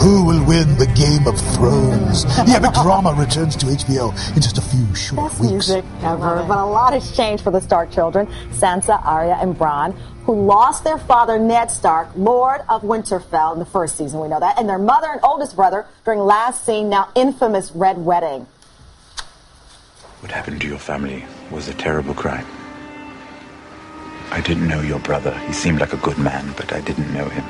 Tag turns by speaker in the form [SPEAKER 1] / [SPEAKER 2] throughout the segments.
[SPEAKER 1] Who will win the Game of Thrones? The epic drama returns to HBO in just a few short
[SPEAKER 2] Best
[SPEAKER 1] weeks.
[SPEAKER 2] music ever, but a lot has changed for the Stark children, Sansa, Arya, and Bronn, who lost their father, Ned Stark, Lord of Winterfell in the first season, we know that, and their mother and oldest brother during last scene, now infamous Red Wedding.
[SPEAKER 3] What happened to your family was a terrible crime. I didn't know your brother. He seemed like a good man, but I didn't know him.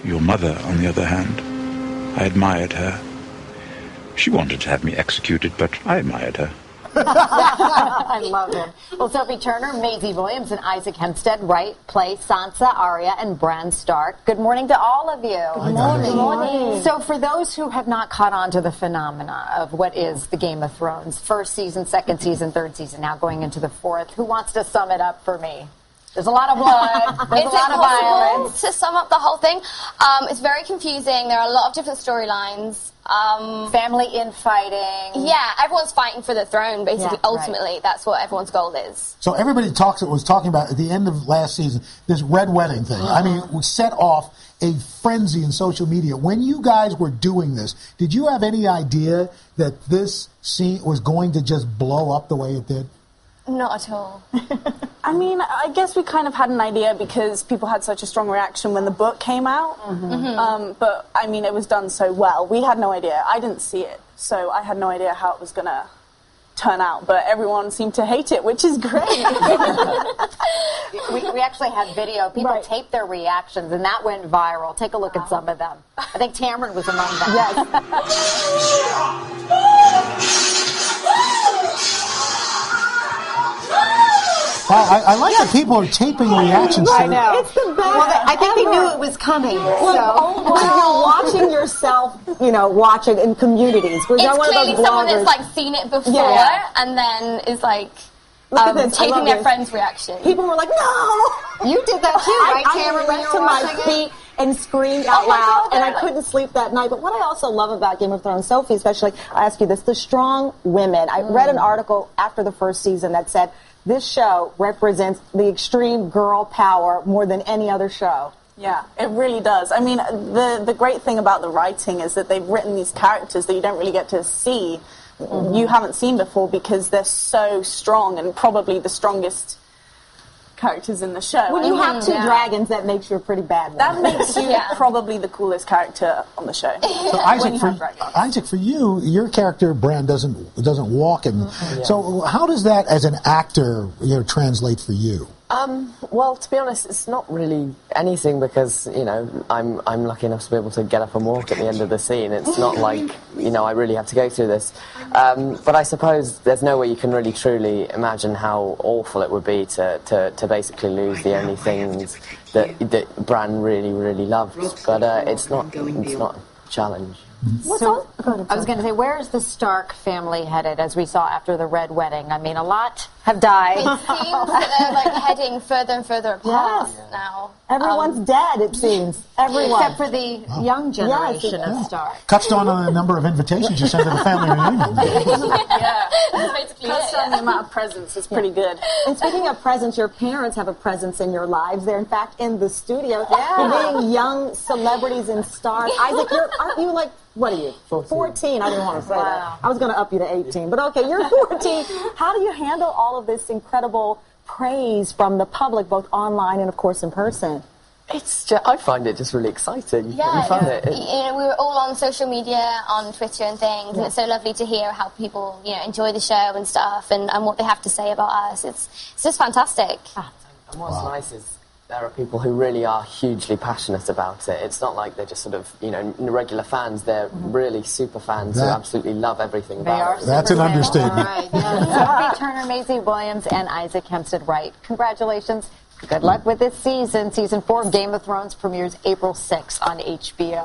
[SPEAKER 3] Your mother, on the other hand, I admired her. She wanted to have me executed, but I admired her.
[SPEAKER 4] I love him. Well, Sophie Turner, Maisie Williams, and Isaac Hempstead-Wright play Sansa, Arya, and Bran Stark. Good morning to all of you.
[SPEAKER 1] Good morning.
[SPEAKER 4] Good morning. So for those who have not caught on to the phenomena of what is the Game of Thrones, first season, second season, third season, now going into the fourth, who wants to sum it up for me? There's a lot of blood. There's a lot of violence.
[SPEAKER 5] To sum up the whole thing, it's very confusing. There are a lot of different storylines.
[SPEAKER 4] Family infighting.
[SPEAKER 5] Yeah, everyone's fighting for the throne, basically.
[SPEAKER 4] Yeah,
[SPEAKER 5] ultimately,
[SPEAKER 4] right.
[SPEAKER 5] That's what everyone's goal is.
[SPEAKER 1] So everybody was talking about at the end of last season, this Red Wedding thing. I mean, we set off a frenzy in social media. When you guys were doing this, did you have any idea that this scene was going to just blow up the way it did?
[SPEAKER 5] Not at all.
[SPEAKER 6] I mean, I guess we kind of had an idea because people had such a strong reaction when the book came out. But, I mean, it was done so well. We had no idea. I didn't see it, so I had no idea how it was going to turn out. But everyone seemed to hate it, which is great.
[SPEAKER 4] we actually had video. People taped their reactions, and that went viral. Take a look at some of them. I think Tamron was among them.
[SPEAKER 2] Yes.
[SPEAKER 1] I like that people are taping reactions to
[SPEAKER 2] I know. It's the best.
[SPEAKER 4] Well, I think they knew it was coming.
[SPEAKER 2] Well, you're watching yourself, watch it in communities.
[SPEAKER 5] It's clearly someone that's, like, seen it before and then is, like, taking their friend's reaction.
[SPEAKER 2] People were like, no!
[SPEAKER 4] You did that too, right, Tamron?
[SPEAKER 2] I went to my feet and screamed out loud, and I couldn't sleep that night. But what I also love about Game of Thrones, Sophie especially, I ask you this, the strong women. I read an article after the first season that said, this show represents the extreme girl power more than any other show.
[SPEAKER 6] Yeah, it really does. I mean, the great thing about the writing is that they've written these characters that you don't really get to see, you haven't seen before, because they're so strong and probably the strongest characters in the show.
[SPEAKER 2] When you have two dragons, that makes you a pretty bad one.
[SPEAKER 6] That makes you probably the coolest character on the show.
[SPEAKER 1] So Isaac, for you, your character Bran doesn't walk, and so how does that, as an actor, translate for you?
[SPEAKER 7] Well, to be honest, it's not really anything because, I'm lucky enough to be able to get up and walk at the end of the scene. It's not like, I really have to go through this. But I suppose there's no way you can really truly imagine how awful it would be to basically lose the only things that Bran really, really loved. But it's not a challenge.
[SPEAKER 4] So, I was going to say, where is the Stark family headed, as we saw after the Red Wedding? I mean, a lot have died.
[SPEAKER 5] It seems that they're heading further and further apart now.
[SPEAKER 2] Everyone's dead, it seems. Everyone.
[SPEAKER 4] Except for the young generation of Stark.
[SPEAKER 1] Touched on a number of invitations you sent to the family reunion.
[SPEAKER 6] That's basically touched on the amount of presents. It's pretty good.
[SPEAKER 2] And speaking of presents, your parents have a presence in your lives. They're, in fact, in the studio. You're being young celebrities and stars. Isaac, aren't you like, what are you? 14. I didn't want to say that. I was going to up you to 18. But okay, you're 14. How do you handle all of this incredible praise from the public, both online and, of course, in person?
[SPEAKER 7] I find it just really exciting.
[SPEAKER 5] Yeah, we were all on social media, on Twitter and things, and it's so lovely to hear how people, enjoy the show and stuff, and what they have to say about us. It's just fantastic.
[SPEAKER 7] And what's nice is there are people who really are hugely passionate about it. It's not like they're just sort of, regular fans. They're really super fans who absolutely love everything about it.
[SPEAKER 1] That's an understatement.
[SPEAKER 4] All right. Sophie Turner, Maisie Williams, and Isaac Hempstead-Wright. Congratulations. Good luck with this season. Season 4 of Game of Thrones premieres April 6th on HBO.